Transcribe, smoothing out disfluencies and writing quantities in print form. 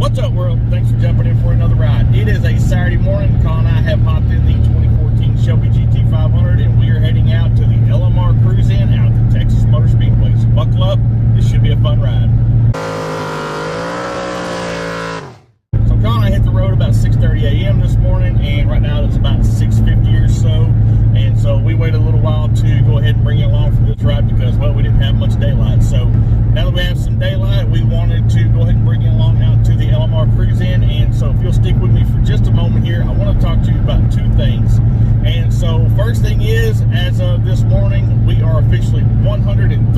What's up, world? Thanks for jumping in for another ride. It is a Saturday morning. Colin and I have hopped in the 2014 Shelby GT500 and we are heading out to the LMR Cruise In out at the Texas Motor Speedway. So buckle up. This should be a fun ride. So Colin and I hit the road about 6:30 a.m. this morning, and right now it's about 6:50 or so. And so we waited a little while to go ahead and bring you along for this ride because, well, we didn't have much daylight. So now that we have some daylight, we wanted to go ahead and bring you along out to the LMR Cruise In. And so if you'll stick with me for just a moment here, I want to talk to you about two things. And so first thing is, as of this morning, we are officially 110